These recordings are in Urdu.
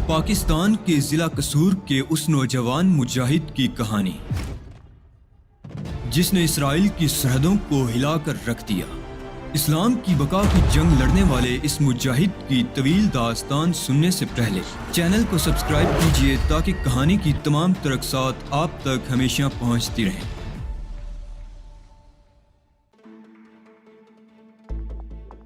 پاکستان کے ضلع قصور کے اس نوجوان مجاہد کی کہانی جس نے اسرائیل کی سرحدوں کو ہلا کر رکھ دیا۔ اسلام کی بقا کی جنگ لڑنے والے اس مجاہد کی طویل داستان سننے سے پہلے چینل کو سبسکرائب کیجیے تاکہ کہانی کی تمام ترقصات آپ تک ہمیشہ پہنچتی رہیں۔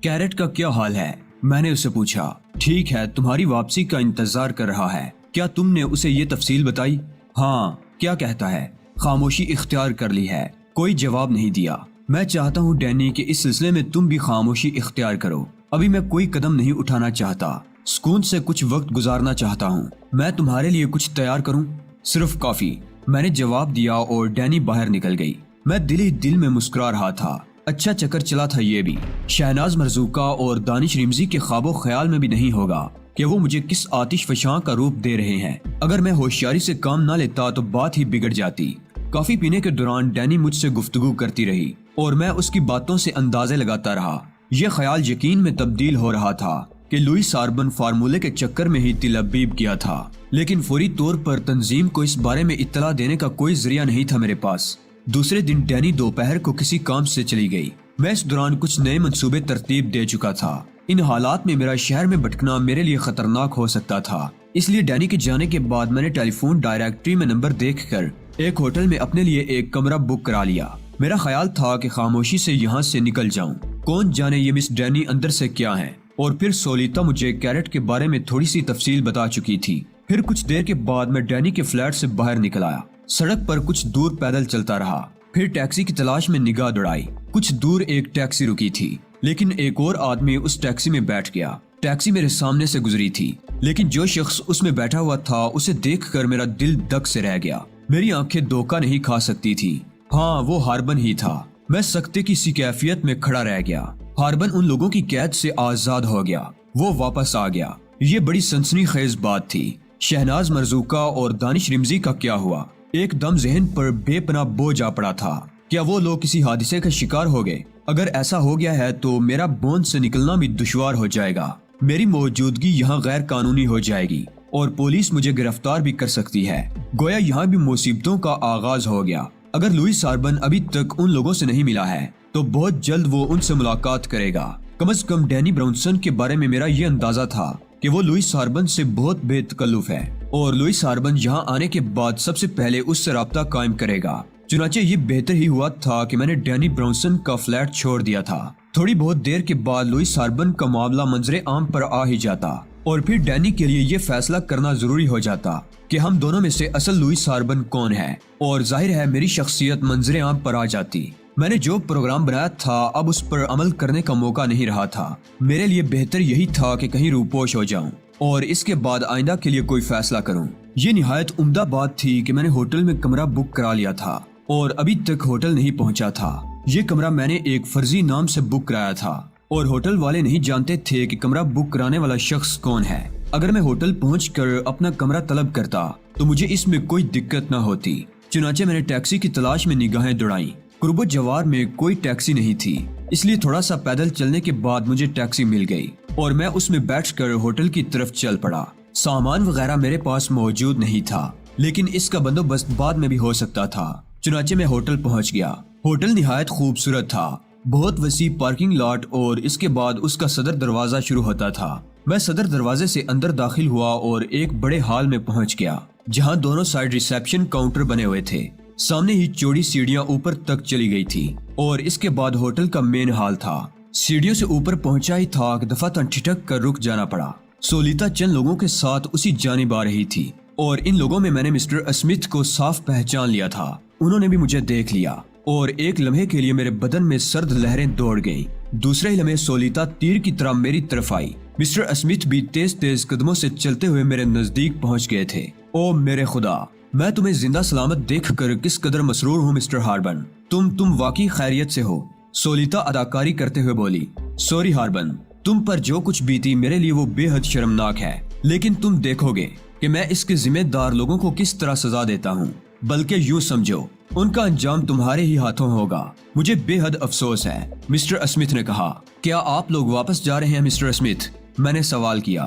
کیرٹ کا کیا حال ہے؟ میں نے اسے پوچھا۔ ٹھیک ہے، تمہاری واپسی کا انتظار کر رہا ہے۔ کیا تم نے اسے یہ تفصیل بتائی؟ ہاں۔ کیا کہتا ہے؟ خاموشی اختیار کر لی ہے۔ کوئی جواب نہیں دیا۔ میں چاہتا ہوں ڈینی کہ اس سلسلے میں تم بھی خاموشی اختیار کرو۔ ابھی میں کوئی قدم نہیں اٹھانا چاہتا، سکون سے کچھ وقت گزارنا چاہتا ہوں۔ میں تمہارے لیے کچھ تیار کروں؟ صرف کافی، میں نے جواب دیا اور ڈینی باہر نکل گئی۔ میں دل ہی دل میں مسکرا رہا تھا۔ اچھا چکر چلا تھا یہ بھی۔ شہناز مرزوقہ اور دانش رمزی کے خواب و خیال میں بھی نہیں ہوگا کہ وہ مجھے کس آتش فشاں کا روپ دے رہے ہیں۔ اگر میں ہوشیاری سے کام نہ لیتا تو بات ہی بگڑ جاتی۔ کافی پینے کے دوران ڈینی مجھ سے گفتگو کرتی رہی اور میں اس کی باتوں سے اندازے لگاتا رہا۔ یہ خیال یقین میں تبدیل ہو رہا تھا کہ لوئی ساربن فارمولے کے چکر میں ہی تل ابیب کیا تھا، لیکن فوری طور پر تنظیم کو اس بارے میں اطلاع دینے کا کوئی ذریعہ نہیں تھا میرے پاس۔ دوسرے دن ڈینی دوپہر کو کسی کام سے چلی گئی۔ میں اس دوران کچھ نئے منصوبے ترتیب دے چکا تھا۔ ان حالات میں میرا شہر میں بھٹکنا میرے لیے خطرناک ہو سکتا تھا، اس لیے ڈینی کے جانے کے بعد میں نے ٹیلی فون ڈائریکٹری میں نمبر دیکھ کر ایک ہوٹل میں اپنے لیے ایک کمرہ بک کرا لیا۔ میرا خیال تھا کہ خاموشی سے یہاں سے نکل جاؤں۔ کون جانے یہ مس ڈینی اندر سے کیا ہے۔ اور پھر سولیتا مجھے کیرٹ کے بارے میں تھوڑی سی تفصیل بتا چکی تھی۔ پھر کچھ دیر کے بعد میں ڈینی کے فلیٹ سے باہر نکل آیا۔ سڑک پر کچھ دور پیدل چلتا رہا، پھر ٹیکسی کی تلاش میں نگاہ دوڑائی۔ کچھ دور ایک ٹیکسی رکی تھی، لیکن ایک اور آدمی اس ٹیکسی میں بیٹھ گیا۔ ٹیکسی میرے سامنے سے گزری تھی، لیکن جو شخص اس میں بیٹھا ہوا تھا اسے دیکھ کر میرا دل دک سے رہ گیا۔ میری آنکھیں دھوکہ نہیں کھا سکتی تھی۔ ہاں، وہ ہاربن ہی تھا۔ میں سکتے کی سی کیفیت میں کھڑا رہ گیا۔ ہاربن ان لوگوں کی قید سے آزاد ہو گیا۔ وہ واپس آ گیا۔ یہ بڑی سنسنی خیز بات تھی۔ شہناز مرزوقہ اور دانش رمزی کا کیا ہوا؟ ایک دم ذہن پر بے پناہ بوجھ آ پڑا تھا۔ کیا وہ لوگ کسی حادثے کا شکار ہو گئے؟ اگر ایسا ہو گیا ہے تو میرا بوند سے نکلنا بھی دشوار ہو جائے گا۔ میری موجودگی یہاں غیر قانونی ہو جائے گی اور پولیس مجھے گرفتار بھی کر سکتی ہے۔ گویا یہاں بھی مصیبتوں کا آغاز ہو گیا۔ اگر لوئی ساربن ابھی تک ان لوگوں سے نہیں ملا ہے تو بہت جلد وہ ان سے ملاقات کرے گا۔ کم از کم ڈینی براؤنسن کے بارے میں میرا یہ اندازہ تھا کہ وہ لوئی ساربن سے بہت بے تکلف ہے اور لوئی ساربن یہاں آنے کے بعد سب سے پہلے اس سے رابطہ قائم کرے گا۔ چنانچہ یہ بہتر ہی ہوا تھا کہ میں نے ڈینی براؤنسن کا فلیٹ چھوڑ دیا تھا۔ تھوڑی بہت دیر کے بعد لوئی ساربن کا معاملہ منظر عام پر آ ہی جاتا اور پھر ڈینی کے لیے یہ فیصلہ کرنا ضروری ہو جاتا کہ ہم دونوں میں سے اصل لوئی ساربن کون ہے، اور ظاہر ہے میری شخصیت منظر عام پر آ جاتی۔ میں نے جو پروگرام بنایا تھا اب اس پر عمل کرنے کا موقع نہیں رہا تھا۔ میرے لیے بہتر یہی تھا کہ کہیں روپوش ہو جاؤں اور اس کے بعد آئندہ کے لیے کوئی فیصلہ کروں۔ یہ نہایت عمدہ بات تھی کہ میں نے ہوٹل میں کمرہ بک کرا لیا تھا اور ابھی تک ہوٹل نہیں پہنچا تھا۔ یہ کمرہ میں نے ایک فرضی نام سے بک کرایا تھا اور ہوٹل والے نہیں جانتے تھے کہ کمرہ بک کرانے والا شخص کون ہے۔ اگر میں ہوٹل پہنچ کر اپنا کمرہ طلب کرتا تو مجھے اس میں کوئی دقت نہ ہوتی۔ چنانچہ میں نے ٹیکسی کی تلاش میں نگاہیں دوڑائیں۔ قرب و جوار میں کوئی ٹیکسی نہیں تھی، اس لیے تھوڑا سا پیدل چلنے کے بعد مجھے ٹیکسی مل گئی اور میں اس میں بیٹھ کر ہوٹل کی طرف چل پڑا۔ سامان وغیرہ میرے پاس موجود نہیں تھا، لیکن اس کا بندوبست بعد میں بھی ہو سکتا تھا۔ چنانچہ میں ہوٹل پہنچ گیا۔ ہوٹل نہایت خوبصورت تھا، بہت وسیع پارکنگ لاٹ اور اس کے بعد اس کا صدر دروازہ شروع ہوتا تھا۔ میں صدر دروازے سے اندر داخل ہوا اور ایک بڑے ہال میں پہنچ گیا جہاں دونوں سائڈ ریسیپشن کاؤنٹر بنے ہوئے تھے۔ سامنے ہی چوڑی سیڑھیاں اوپر تک چلی گئی تھی اور اس کے بعد ہوٹل کا مین ہال تھا۔ سیڑھیوں سے اوپر پہنچا ہی تھا کہ دفعتاً ٹھٹک کر رک جانا پڑا۔ سولیتا چند لوگوں کے ساتھ اسی جانب آ رہی تھی اور ان لوگوں میں نے مسٹر اسمتھ کو صاف پہچان لیا تھا۔ انہوں نے بھی مجھے دیکھ لیا اور ایک لمحے کے لیے میرے بدن میں سرد لہریں دوڑ گئیں۔ دوسرے ہی لمحے سولیتا تیر کی طرح میری طرف آئی۔ مسٹر اسمتھ بھی تیز تیز قدموں سے چلتے ہوئے میرے نزدیک پہنچ گئے تھے۔ او میرے خدا، میں تمہیں زندہ سلامت دیکھ کر کس قدر مسرور ہوں مسٹر ہاربن۔ تم واقعی خیریت سے ہو؟ سولیتا اداکاری کرتے ہوئے بولی۔ سوری ہاربن، تم پر جو کچھ بیتی میرے لیے وہ بے حد شرمناک ہے، لیکن تم دیکھو گے کہ میں اس کے ذمہ دار لوگوں کو کس طرح سزا دیتا ہوں۔ بلکہ یوں سمجھو ان کا انجام تمہارے ہی ہاتھوں ہوگا۔ مجھے بے حد افسوس ہے، مسٹر اسمتھ نے کہا۔ کیا آپ لوگ واپس جا رہے ہیں مسٹر اسمتھ؟ میں نے سوال کیا۔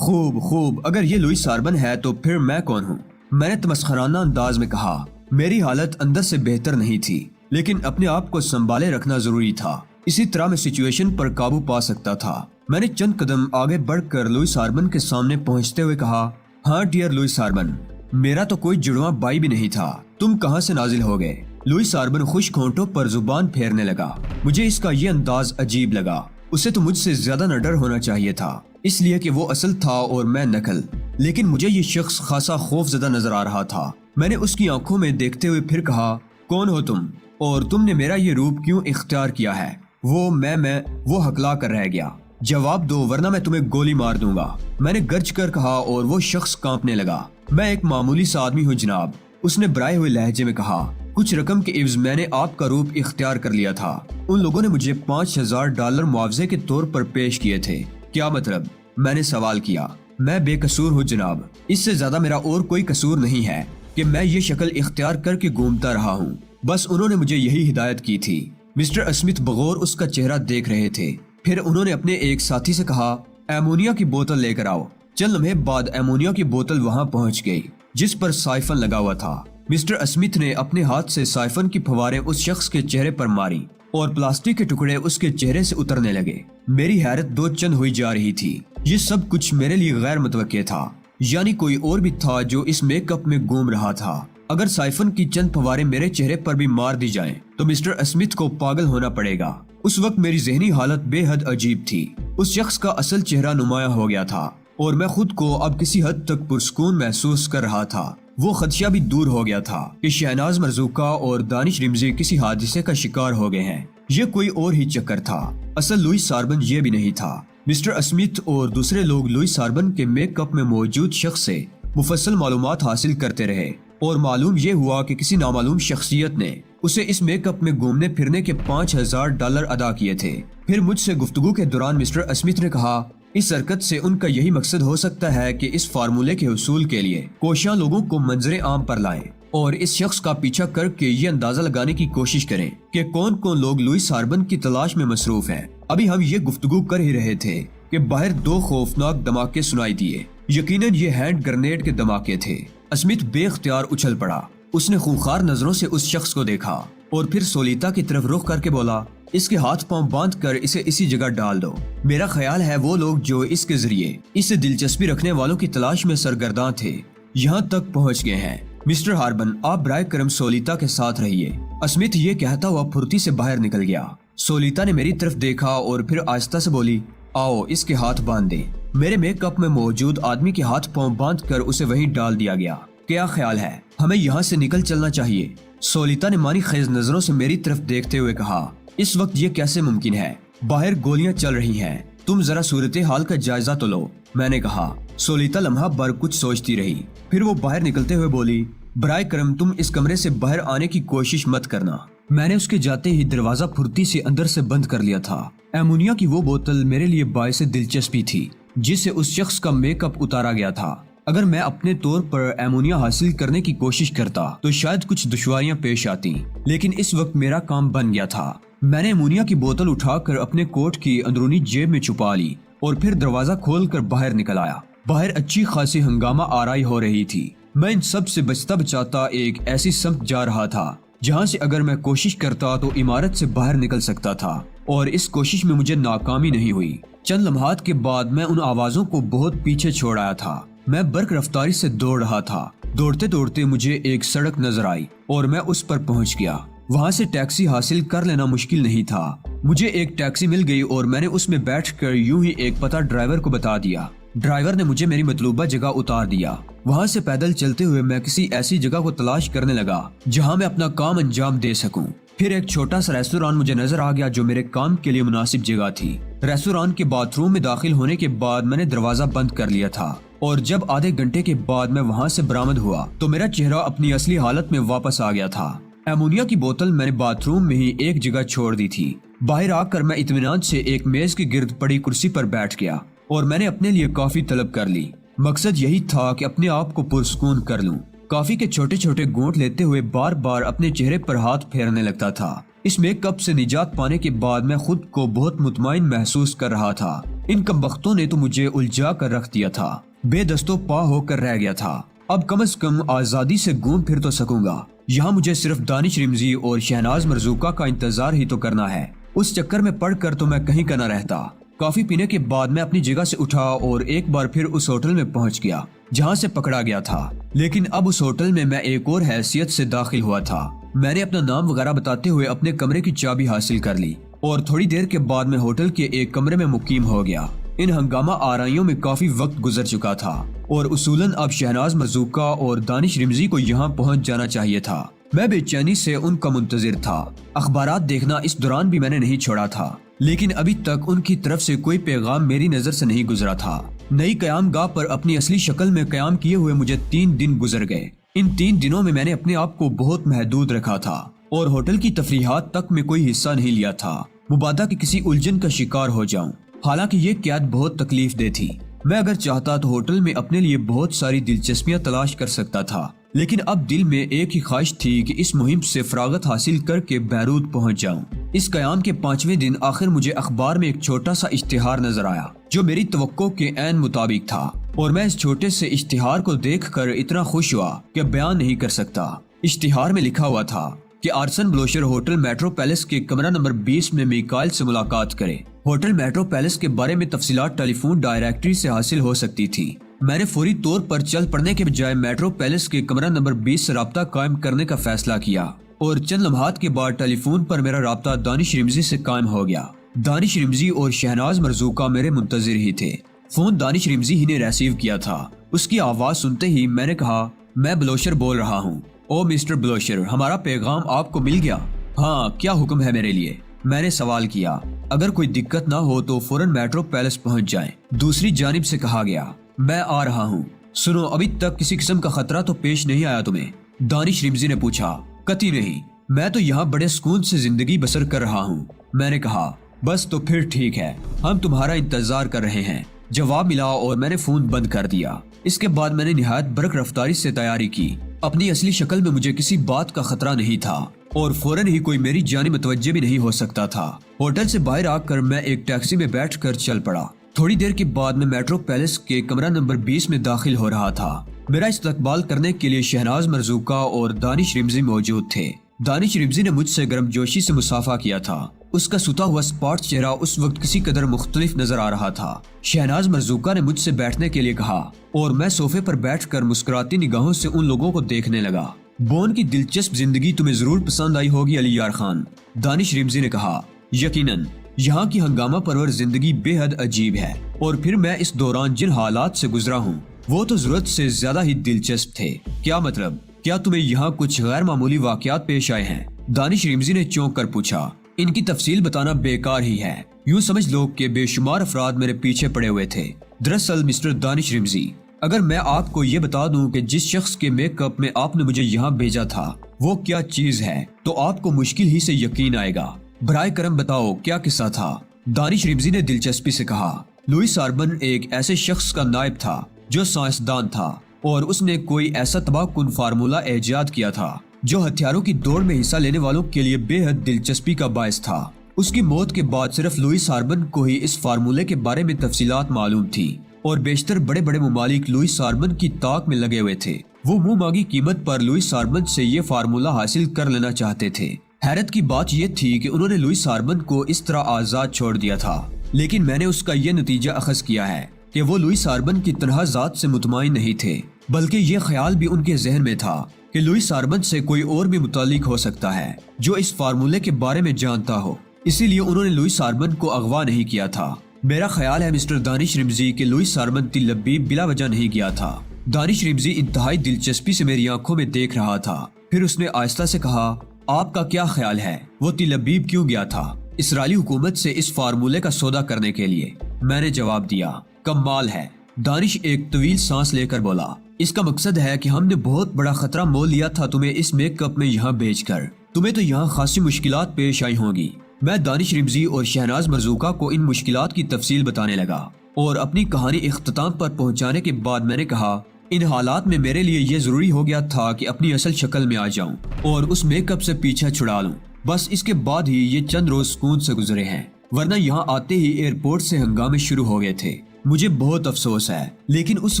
خوب خوب، اگر یہ لوئی ساربن ہے تو پھر میں کون ہوں؟ میں نے تمسخرانہ انداز میں کہا۔ میری حالت اندر سے بہتر نہیں تھی، لیکن اپنے آپ کو سنبھالے رکھنا ضروری تھا۔ اسی طرح میں سچویشن پر قابو پا سکتا تھا۔ میں نے چند قدم آگے بڑھ کر لوئی ساربن کے سامنے پہنچتے ہوئے کہا، ہاں ڈیئر لوئی ساربن، میرا تو کوئی جڑواں بھائی بھی نہیں تھا، تم کہاں سے نازل ہو گئے؟ لوئی ساربن خشک ہونٹوں پر زبان پھیرنے لگا۔ مجھے اس کا یہ انداز عجیب لگا۔ اسے تو مجھ سے زیادہ نہ ڈر ہونا چاہیے تھا، اس لیے کہ وہ اصل تھا اور میں نقل، لیکن مجھے یہ شخص خاصا خوف زدہ نظر آ رہا تھا۔ میں نے اس کی آنکھوں میں دیکھتے ہوئے پھر کہا، کون ہو تم اور تم نے میرا یہ روپ کیوں اختیار کیا ہے؟ وہ ہکلا کر رہ گیا۔ جواب دو ورنہ میں تمہیں گولی مار دوں گا، میں نے گرج کر کہا اور وہ شخص کانپنے لگا۔ میں ایک معمولی سا آدمی ہوں جناب، اس نے برائے ہوئے لہجے میں کہا۔ کچھ رقم کے عوض میں نے آپ کا روپ اختیار کر لیا تھا۔ ان لوگوں نے مجھے $5000 معاوضے کے طور پر پیش کیے تھے۔ کیا مطلب؟ میں نے سوال کیا۔ میں بے قصور ہوں جناب، اس سے زیادہ میرا اور کوئی قصور نہیں ہے کہ میں یہ شکل اختیار کر کے گھومتا رہا ہوں، بس انہوں نے مجھے یہی ہدایت کی تھی۔ مسٹر اسمتھ بغور اس کا چہرہ دیکھ رہے تھے۔ پھر انہوں نے اپنے ایک ساتھی سے کہا، ایمونیا کی بوتل لے کر آؤ۔ چند لمحے بعد ایمونیا کی بوتل وہاں پہنچ گئی جس پر سائفن لگا ہوا تھا۔ مسٹر اسمتھ نے اپنے ہاتھ سے سائفن کی پھواریں اس شخص کے چہرے پر ماری اور پلاسٹک کے ٹکڑے اس کے چہرے سے اترنے لگے۔ میری حیرت دو چند ہوئی جا رہی تھی۔ یہ سب کچھ میرے لیے غیر متوقع تھا، یعنی کوئی اور بھی تھا جو اس میک اپ میں گھوم رہا تھا۔ اگر سائفن کی چند پھواریں میرے چہرے پر بھی مار دی جائیں تو مسٹر اسمتھ کو پاگل ہونا پڑے گا۔ اس وقت میری ذہنی حالت بے حد عجیب تھی۔ اس شخص کا اصل چہرہ نمایاں ہو گیا تھا اور میں خود کو اب کسی حد تک پرسکون محسوس کر رہا تھا۔ وہ خدشہ بھی دور ہو گیا تھا کہ شہناز مرزوقہ اور دانش رمزی کسی حادثے کا شکار ہو گئے ہیں۔ یہ کوئی اور ہی چکر تھا، اصل لوئی ساربن یہ بھی نہیں تھا۔ مسٹر اسمتھ اور دوسرے لوگ لوئی ساربن کے میک اپ میں موجود شخص سے مفصل معلومات حاصل کرتے رہے اور معلوم یہ ہوا کہ کسی نامعلوم شخصیت نے اسے اس میک اپ میں گھومنے پھرنے کے $5000 ادا کیے تھے۔ پھر مجھ سے گفتگو کے دوران مسٹر اسمتھ نے کہا، اس حرکت سے ان کا یہی مقصد ہو سکتا ہے کہ اس فارمولے کے حصول کے لیے کوشاں لوگوں کو منظر عام پر لائیں اور اس شخص کا پیچھا کر کے یہ اندازہ لگانے کی کوشش کریں کہ کون کون لوگ لوئی ساربن کی تلاش میں مصروف ہیں۔ ابھی ہم یہ گفتگو کر ہی رہے تھے کہ باہر دو خوفناک دھماکے سنائی دیے۔ یقیناً یہ ہینڈ گرنیڈ کے دھماکے تھے۔ اسمتھ بے اختیار اچھل پڑا۔ اس نے خونخوار نظروں سے اس شخص کو دیکھا اور پھر سولیتا کی طرف رخ کر کے بولا، اس کے ہاتھ پاؤں باندھ کر اسے اسی جگہ ڈال دو۔ میرا خیال ہے وہ لوگ جو اس کے ذریعے اس سے دلچسپی رکھنے والوں کی تلاش میں سرگرداں تھے یہاں تک پہنچ گئے ہیں۔ مسٹر ہاربن، آپ برائے کرم سولیتا کے ساتھ رہیے۔ اسمتھ یہ کہتا ہوا پھرتی سے باہر نکل گیا۔ سولیتا نے میری طرف دیکھا اور پھر آہستہ سے بولی، آؤ اس کے ہاتھ باندھ دیں۔ میرے میک اپ میں موجود آدمی کے ہاتھ پاؤں باندھ کر اسے وہیں ڈال دیا گیا۔ کیا خیال ہے، ہمیں یہاں سے نکل چلنا چاہیے؟ سولیتا نے مانی خیز نظروں سے میری طرف دیکھتے ہوئے کہا، اس وقت یہ کیسے ممکن ہے؟ باہر گولیاں چل رہی ہیں، تم ذرا صورتحال کا جائزہ تو لو، میں نے کہا۔ سولیتا لمحہ بھر کچھ سوچتی رہی، پھر وہ باہر نکلتے ہوئے بولی، برائے کرم تم اس کمرے سے باہر آنے کی کوشش مت کرنا۔ میں نے اس کے جاتے ہی دروازہ پھرتی سے اندر سے بند کر لیا تھا۔ ایمونیا کی وہ بوتل میرے لیے باعث دلچسپی تھی جس سے اس شخص کا میک اپ اتارا گیا تھا۔ اگر میں اپنے طور پر ایمونیا حاصل کرنے کی کوشش کرتا تو شاید کچھ دشواریاں پیش آتی، لیکن اس وقت میرا کام بن گیا تھا۔ میں نے ایمونیا کی بوتل اٹھا کر اپنے کوٹ کی اندرونی جیب میں چھپا لی اور پھر دروازہ کھول کر باہر نکل آیا۔ باہر اچھی خاصی ہنگامہ آرائی ہو رہی تھی۔ میں ان سب سے بچتا بچاتا ایک ایسی سمت جا رہا تھا جہاں سے اگر میں کوشش کرتا تو عمارت سے باہر نکل سکتا تھا، اور اس کوشش میں مجھے ناکامی نہیں ہوئی۔ چند لمحات کے بعد میں ان آوازوں کو بہت پیچھے چھوڑ آیا تھا۔ میں برق رفتاری سے دوڑ رہا تھا۔ دوڑتے دوڑتے مجھے ایک سڑک نظر آئی اور میں اس پر پہنچ گیا۔ وہاں سے ٹیکسی حاصل کر لینا مشکل نہیں تھا۔ مجھے ایک ٹیکسی مل گئی اور میں نے اس میں بیٹھ کر یوں ہی ایک پتہ ڈرائیور کو بتا دیا۔ ڈرائیور نے مجھے میری مطلوبہ جگہ اتار دیا۔ وہاں سے پیدل چلتے ہوئے میں کسی ایسی جگہ کو تلاش کرنے لگا جہاں میں اپنا کام انجام دے سکوں۔ پھر ایک چھوٹا سا ریستوران مجھے نظر آ گیا جو میرے کام کے لیے مناسب جگہ تھی۔ ریستوران کے باتھ روم میں داخل ہونے کے بعد میں نے دروازہ بند کر لیا تھا، اور جب آدھے گھنٹے کے بعد میں وہاں سے برآمد ہوا تو میرا چہرہ اپنی اصلی حالت میں واپس آ گیا تھا۔ ایمونیا کی بوتل میں نے باتھ روم میں ہی ایک جگہ چھوڑ دی تھی۔ باہر آ کر میں اطمینان سے ایک میز کے گرد پڑی کرسی پر بیٹھ گیا اور میں نے اپنے لیے کافی طلب کر لی۔ مقصد یہی تھا کہ اپنے آپ کو پرسکون کر لوں۔ کافی کے چھوٹے چھوٹے گھونٹ لیتے ہوئے بار بار اپنے چہرے پر ہاتھ پھیرنے لگتا تھا اس میک اپ سے نجات پانے کے بعد میں خود کو بہت مطمئن محسوس کر رہا تھا۔ ان کمبختوں نے تو مجھے الجھا کر رکھ دیا تھا، بے دست و پا ہو کر رہ گیا تھا۔ اب کم از کم آزادی سے گھوم پھر تو سکوں گا۔ یہاں مجھے صرف دانش رمزی اور شہناز مرزوقہ کا انتظار ہی تو کرنا ہے۔ اس چکر میں پڑ کر تو میں کہیں کا نہ رہتا۔ کافی پینے کے بعد میں اپنی جگہ سے اٹھا اور ایک بار پھر اس ہوٹل میں پہنچ گیا جہاں سے پکڑا گیا تھا۔ لیکن اب اس ہوٹل میں ایک اور حیثیت سے داخل ہوا تھا۔ میں نے اپنا نام وغیرہ بتاتے ہوئے اپنے کمرے کی چابی حاصل کر لی اور تھوڑی دیر کے بعد میں ہوٹل کے ایک کمرے میں مقیم ہو گیا۔ ان ہنگامہ آرائیوں میں کافی وقت گزر چکا تھا اور اصولاً اب شہناز مرزوقہ اور دانش رمزی کو یہاں پہنچ جانا چاہیے تھا۔ میں بے چینی سے ان کا منتظر تھا۔ اخبارات دیکھنا اس دوران بھی میں نے نہیں چھوڑا تھا، لیکن ابھی تک ان کی طرف سے کوئی پیغام میری نظر سے نہیں گزرا تھا۔ نئی قیام گاہ پر اپنی اصلی شکل میں قیام کیے ہوئے مجھے 3 دن گزر گئے۔ ان 3 دنوں میں نے اپنے آپ کو بہت محدود رکھا تھا اور ہوٹل کی تفریحات تک میں کوئی حصہ نہیں لیا تھا، مبادا کہ کسی الجھن کا شکار ہو جاؤں۔ حالانکہ یہ قیاد بہت تکلیف دہ تھی۔ میں اگر چاہتا تو ہوٹل میں اپنے لیے بہت ساری دلچسپیاں تلاش کر سکتا تھا، لیکن اب دل میں ایک ہی خواہش تھی کہ اس مہم سے فراغت حاصل کر کے بیروت پہنچ جاؤں۔ اس قیام کے 5ویں دن آخر مجھے اخبار میں ایک چھوٹا سا اشتہار نظر آیا جو میری توقع کے عین مطابق تھا، اور میں اس چھوٹے سے اشتہار کو دیکھ کر اتنا خوش ہوا کہ بیان نہیں کر سکتا۔ اشتہار میں لکھا ہوا تھا کہ آرسن بلوشر ہوٹل میٹرو پیلس کے کمرہ نمبر 20 میں میکائل سے ملاقات کرے۔ ہوٹل میٹرو پیلس کے بارے میں تفصیلات ٹیلی فون ڈائریکٹری سے حاصل ہو سکتی تھی۔ میں نے فوری طور پر چل پڑنے کے بجائے میٹرو پیلس کے کمرہ نمبر 20 سے رابطہ قائم کرنے کا فیصلہ کیا، اور چند لمحات کے بعد ٹیلی فون پر میرا رابطہ دانش رمزی سے قائم ہو گیا۔ دانش رمزی اور شہناز مرزوقہ میرے منتظر ہی تھے۔ فون دانش رمزی ہی نے ریسیو کیا تھا۔ اس کی آواز سنتے ہی میں نے کہا، میں بلوشر بول رہا ہوں۔ او مسٹر بلوشر، ہمارا پیغام آپ کو مل گیا؟ ہاں، کیا حکم ہے میرے لیے؟ میں نے سوال کیا۔ اگر کوئی دقت نہ ہو تو فوراً میٹرو پیلس پہنچ جائیں، دوسری جانب سے کہا گیا۔ میں آ رہا ہوں۔ سنو، ابھی تک کسی قسم کا خطرہ تو پیش نہیں آیا تمہیں؟ دانش رمزی نے پوچھا۔ قطعی نہیں، میں تو یہاں بڑے سکون سے زندگی بسر کر رہا ہوں۔ میں نے کہا، بس تو پھر ٹھیک ہے، ہم تمہارا انتظار کر رہے ہیں۔ جواب ملا اور میں نے فون بند کر دیا۔ اس کے بعد میں نے نہایت برق رفتاری سے تیاری کی۔ اپنی اصلی شکل میں مجھے کسی بات کا خطرہ نہیں تھا اور فوراً ہی کوئی میری جانب متوجہ بھی نہیں ہو سکتا تھا۔ ہوٹل سے باہر آ کر میں ایک ٹیکسی میں بیٹھ کر چل پڑا۔ تھوڑی دیر کے بعد میں میٹرو پیلس کے کمرہ نمبر 20 میں داخل ہو رہا تھا۔ میرا استقبال کرنے کے لیے شہناز مرزوقہ اور دانش رمزی موجود تھے۔ دانش رمزی نے مجھ سے گرم جوشی سے مصافحہ کیا تھا۔ اس کا سوتا ہوا سپاٹ چہرہ اس وقت کسی قدر مختلف نظر آ رہا تھا۔ شہناز مرزوقہ نے مجھ سے بیٹھنے کے لیے کہا اور میں صوفے پر بیٹھ کر مسکراتی نگاہوں سے ان لوگوں کو دیکھنے لگا۔ بون کی دلچسپ زندگی تمہیں ضرور پسند آئی ہوگی علی یار خان، دانش رمزی نے کہا۔ یقیناً، یہاں کی ہنگامہ پرور زندگی بے حد عجیب ہے، اور پھر میں اس دوران جن حالات سے گزرا ہوں وہ تو ضرورت سے زیادہ ہی دلچسپ تھے۔ کیا مطلب؟ کیا تمہیں یہاں کچھ غیر معمولی واقعات پیش آئے ہیں؟ دانش رمزی نے چونک کر پوچھا۔ ان کی تفصیل بتانا بیکار ہی ہے، یوں سمجھ لو کہ بے شمار افراد میرے پیچھے پڑے ہوئے تھے۔ دراصل مسٹر دانش رمزی، اگر میں آپ کو یہ بتا دوں کہ جس شخص کے میک اپ میں آپ نے مجھے یہاں بھیجا تھا وہ کیا چیز ہے تو آپ کو مشکل ہی سے یقین آئے گا۔ برائے کرم بتاؤ، کیا قصہ تھا؟ دانش رمزی نے دلچسپی سے کہا۔ لوئس آربن ایک ایسے شخص کا نائب تھا جو سائنسدان تھا، اور اس نے کوئی ایسا تباہ کن فارمولہ ایجاد کیا تھا جو ہتھیاروں کی دوڑ میں حصہ لینے والوں کے لیے بے حد دلچسپی کا باعث تھا۔ اس کی موت کے بعد صرف لوئس آربن کو ہی اس فارمولے کے بارے میں تفصیلات معلوم تھی، اور بیشتر بڑے بڑے ممالک لوئس آربن کی طاق میں لگے ہوئے تھے۔ وہ منہ مانگی قیمت پر لوئس آربن سے یہ فارمولہ حاصل کر لینا چاہتے تھے۔ حیرت کی بات یہ تھی کہ انہوں نے لوئس آربن کو اس طرح آزاد چھوڑ دیا تھا، لیکن میں نے اس کا یہ نتیجہ اخذ کیا ہے کہ وہ لوئس آربن کی تنہا ذات سے مطمئن نہیں تھے، بلکہ یہ خیال بھی ان کے ذہن میں تھا کہ لوئس آربن سے کوئی اور بھی متعلق ہو سکتا ہے جو اس فارمولے کے بارے میں جانتا ہو، اسی لیے انہوں نے لوئس آربن کو اغوا نہیں کیا تھا۔ میرا خیال ہے مسٹر دانش رمزی کہ لوئس آربن تل ابیب بلا وجہ نہیں گیا تھا۔ دانش رمزی انتہائی دلچسپی سے میری آنکھوں میں دیکھ رہا تھا، پھر اس نے آہستہ سے کہا، آپ کا کیا خیال ہے وہ تل ابیب کیوں گیا تھا؟ اسرائیلی حکومت سے اس فارمولے کا سودا کرنے کے لیے، میں نے جواب دیا۔ کمال ہے، دانش ایک طویل سانس لے کر بولا۔ اس کا مقصد ہے کہ ہم نے بہت بڑا خطرہ مول لیا تھا تمہیں اس میک اپ میں یہاں بھیج کر۔ تمہیں تو یہاں خاصی مشکلات پیش آئی ہوں گی۔ میں دانش رمزی اور شہناز مرزوقہ کو ان مشکلات کی تفصیل بتانے لگا، اور اپنی کہانی اختتام پر پہنچانے کے بعد میں نے کہا، ان حالات میں میرے لیے یہ ضروری ہو گیا تھا کہ اپنی اصل شکل میں آ جاؤں اور اس میک اپ سے پیچھا چھڑا لوں۔ بس اس کے بعد ہی یہ چند روز سکون سے گزرے ہیں، ورنہ یہاں آتے ہی ایئرپورٹ سے ہنگامے شروع ہو گئے تھے۔ مجھے بہت افسوس ہے، لیکن اس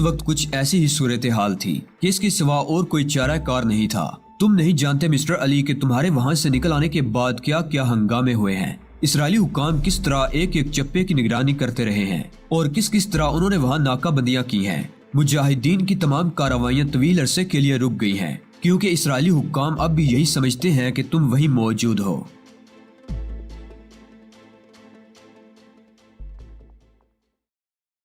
وقت کچھ ایسی ہی صورتحال تھی کہ اس کے سوا اور کوئی چارہ کار نہیں تھا۔ تم نہیں جانتے مسٹر علی کہ تمہارے وہاں سے نکل آنے کے بعد کیا کیا ہنگامے ہوئے ہیں۔ اسرائیلی حکام کس طرح ایک ایک چپے کی نگرانی کرتے رہے ہیں اور کس طرح انہوں نے وہاں ناکہ بندیاں کی ہیں۔ مجاہدین کی تمام کارروائیاں طویل عرصے کے لیے رک گئی ہیں، کیونکہ اسرائیلی حکام اب بھی یہی سمجھتے ہیں کہ تم وہیں موجود ہو۔